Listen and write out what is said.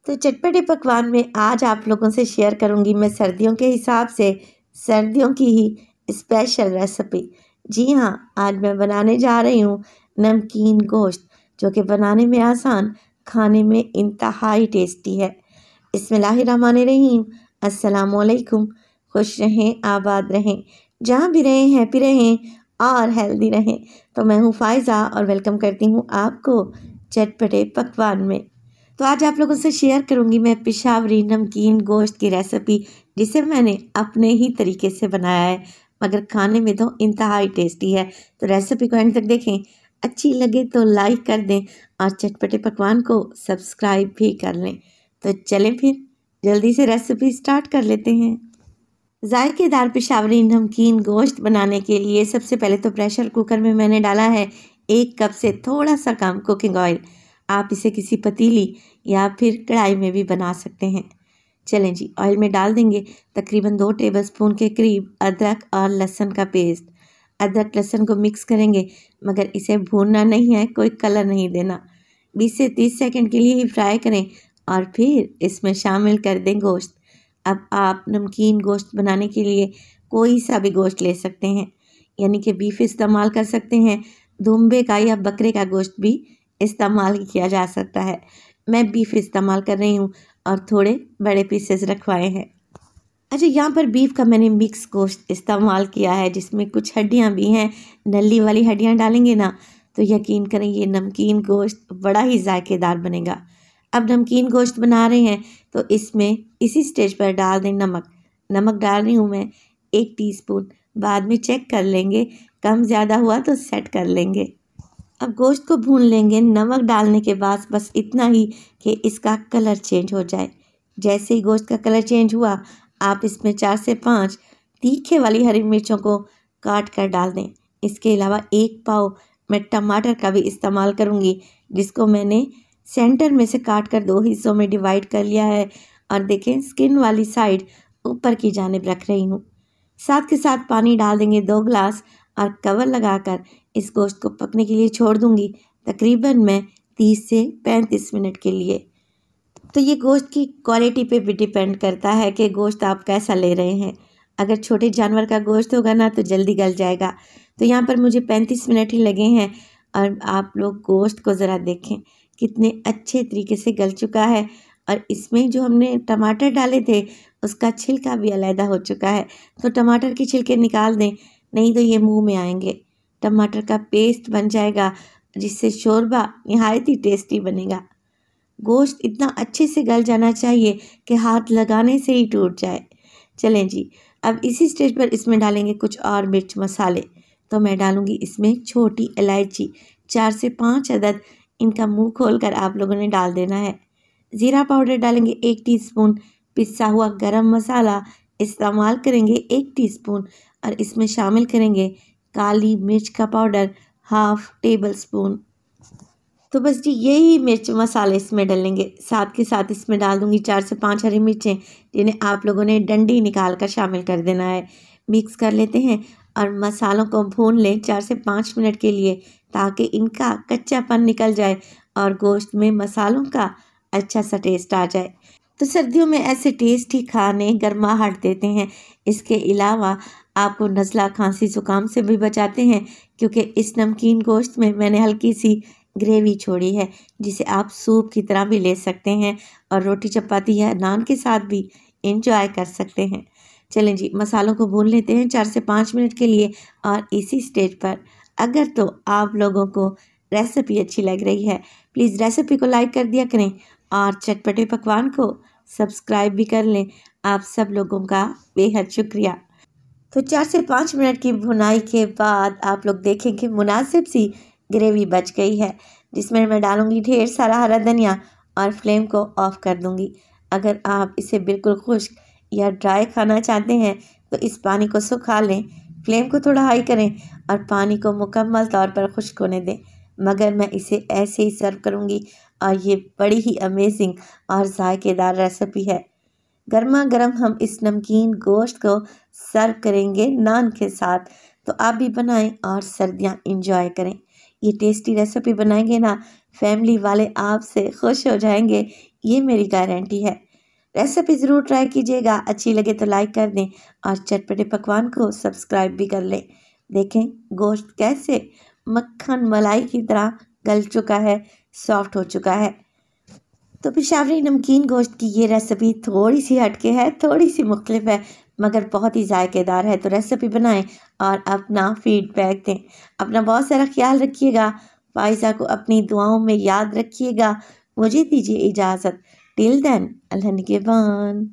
तो चटपटे पकवान में आज आप लोगों से शेयर करूंगी मैं सर्दियों के हिसाब से सर्दियों की ही स्पेशल रेसिपी। जी हाँ, आज मैं बनाने जा रही हूँ नमकीन गोश्त, जो कि बनाने में आसान, खाने में इंतहाई टेस्टी है। बिस्मिल्लाहिर्रहमानिर्रहीम। अस्सलामुअलैकुम। खुश रहें, आबाद रहें, जहाँ भी रहें हैप्पी रहें और हेल्दी रहें। तो मैं हूँ फ़ायज़ा और वेलकम करती हूँ आपको चटपटे पकवान में। तो आज आप लोगों से शेयर करूंगी मैं पेशावरी नमकीन गोश्त की रेसिपी, जिसे मैंने अपने ही तरीके से बनाया है, मगर खाने में तो इंतहाई टेस्टी है। तो रेसिपी को एंड तक देखें, अच्छी लगे तो लाइक कर दें और चटपटे पकवान को सब्सक्राइब भी कर लें। तो चलें फिर जल्दी से रेसिपी स्टार्ट कर लेते हैं। जायकेदार पेशावरी नमकीन गोश्त बनाने के लिए सबसे पहले तो प्रेशर कुकर में मैंने डाला है 1 कप से थोड़ा सा कम कुकिंग ऑयल। आप इसे किसी पतीली या फिर कढ़ाई में भी बना सकते हैं। चलें जी, ऑयल में डाल देंगे तकरीबन 2 टेबलस्पून के करीब अदरक और लहसुन का पेस्ट। अदरक लहसुन को मिक्स करेंगे, मगर इसे भूनना नहीं है, कोई कलर नहीं देना। 20 से 30 सेकंड के लिए ही फ्राई करें और फिर इसमें शामिल कर दें गोश्त। अब आप नमकीन गोश्त बनाने के लिए कोई सा भी गोश्त ले सकते हैं, यानी कि बीफ इस्तेमाल कर सकते हैं, दुम्बे का या बकरे का गोश्त भी इस्तेमाल किया जा सकता है। मैं बीफ इस्तेमाल कर रही हूँ और थोड़े बड़े पीसेस रखवाए हैं। अच्छा, यहाँ पर बीफ का मैंने मिक्स गोश्त इस्तेमाल किया है, जिसमें कुछ हड्डियाँ भी हैं। नली वाली हड्डियाँ डालेंगे ना तो यकीन करें ये नमकीन गोश्त बड़ा ही जायकेदार बनेगा। अब नमकीन गोश्त बना रहे हैं तो इसमें इसी स्टेज पर डाल दें नमक। नमक डाल रही हूँ मैं 1 टीस्पून, बाद में चेक कर लेंगे, कम ज़्यादा हुआ तो सेट कर लेंगे। अब गोश्त को भून लेंगे नमक डालने के बाद, बस इतना ही कि इसका कलर चेंज हो जाए। जैसे ही गोश्त का कलर चेंज हुआ, आप इसमें 4 से 5 तीखे वाली हरी मिर्चों को काट कर डाल दें। इसके अलावा 1 पाव मैं टमाटर का भी इस्तेमाल करूँगी, जिसको मैंने सेंटर में से काट कर 2 हिस्सों में डिवाइड कर लिया है और देखें स्किन वाली साइड ऊपर की जानिब रख रही हूँ। साथ के साथ पानी डाल देंगे 2 गिलास और कवर लगाकर इस गोश्त को पकने के लिए छोड़ दूंगी, तकरीबन मैं 30 से 35 मिनट के लिए। तो ये गोश्त की क्वालिटी पे भी डिपेंड करता है कि गोश्त आप कैसा ले रहे हैं। अगर छोटे जानवर का गोश्त होगा ना तो जल्दी गल जाएगा। तो यहाँ पर मुझे 35 मिनट ही लगे हैं और आप लोग गोश्त को ज़रा देखें कितने अच्छे तरीके से गल चुका है। और इसमें जो हमने टमाटर डाले थे उसका छिलका भी अलहदा हो चुका है। तो टमाटर के छिलके निकाल दें, नहीं तो ये मुंह में आएंगे। टमाटर का पेस्ट बन जाएगा, जिससे शोरबा नहायत ही टेस्टी बनेगा। गोश्त इतना अच्छे से गल जाना चाहिए कि हाथ लगाने से ही टूट जाए। चलें जी, अब इसी स्टेज पर इसमें डालेंगे कुछ और मिर्च मसाले। तो मैं डालूंगी इसमें छोटी इलायची 4 से 5 अदद, इनका मुंह खोलकर आप लोगों ने डाल देना है। ज़ीरा पाउडर डालेंगे 1 टीस्पून, पिसा हुआ गरम मसाला इस्तेमाल करेंगे 1 टीस्पून और इसमें शामिल करेंगे काली मिर्च का पाउडर 1/2 टेबल स्पून। तो बस जी यही मिर्च मसाले इसमें डालेंगे। साथ के साथ इसमें डाल दूंगी 4 से 5 हरी मिर्चें, जिन्हें आप लोगों ने डंडी निकाल कर शामिल कर देना है। मिक्स कर लेते हैं और मसालों को भून लें 4 से 5 मिनट के लिए, ताकि इनका कच्चापन निकल जाए और गोश्त में मसालों का अच्छा सा टेस्ट आ जाए। तो सर्दियों में ऐसे टेस्टी खाने गर्माहट देते हैं। इसके अलावा आपको नज़ला खांसी ज़ुकाम से भी बचाते हैं, क्योंकि इस नमकीन गोश्त में मैंने हल्की सी ग्रेवी छोड़ी है, जिसे आप सूप की तरह भी ले सकते हैं और रोटी चपाती या नान के साथ भी इंजॉय कर सकते हैं। चलें जी, मसालों को भून लेते हैं 4 से 5 मिनट के लिए। और इसी स्टेज पर अगर तो आप लोगों को रेसिपी अच्छी लग रही है, प्लीज़ रेसिपी को लाइक कर दिया करें और चटपटे पकवान को सब्सक्राइब भी कर लें। आप सब लोगों का बेहद शुक्रिया। तो 4 से 5 मिनट की भुनाई के बाद आप लोग देखें कि मुनासिब सी ग्रेवी बच गई है, जिसमें मैं डालूंगी ढेर सारा हरा धनिया और फ्लेम को ऑफ कर दूंगी। अगर आप इसे बिल्कुल खुश्क या ड्राई खाना चाहते हैं तो इस पानी को सुखा लें, फ्लेम को थोड़ा हाई करें और पानी को मुकम्मल तौर पर खुश्क होने दें। मगर मैं इसे ऐसे ही सर्व करूंगी और ये बड़ी ही अमेजिंग और जायकेदार रेसिपी है। गर्मा गर्म हम इस नमकीन गोश्त को सर्व करेंगे नान के साथ। तो आप भी बनाएं और सर्दियां इंजॉय करें। ये टेस्टी रेसिपी बनाएंगे ना, फैमिली वाले आपसे खुश हो जाएंगे, ये मेरी गारंटी है। रेसिपी ज़रूर ट्राई कीजिएगा, अच्छी लगे तो लाइक कर दें और चटपटे पकवान को सब्सक्राइब भी कर लें। देखें गोश्त कैसे मक्खन मलाई की तरह गल चुका है, सॉफ्ट हो चुका है। तो पेशावरी नमकीन गोश्त की ये रेसिपी थोड़ी सी हटके है, थोड़ी सी मुख्तलिफ है, मगर बहुत ही जायकेदार है। तो रेसिपी बनाएं और अपना फीडबैक दें। अपना बहुत सारा ख्याल रखिएगा। फ़ाइज़ा को अपनी दुआओं में याद रखिएगा। मुझे दीजिए इजाज़त। टिल देन, अल्लाह निगहबान।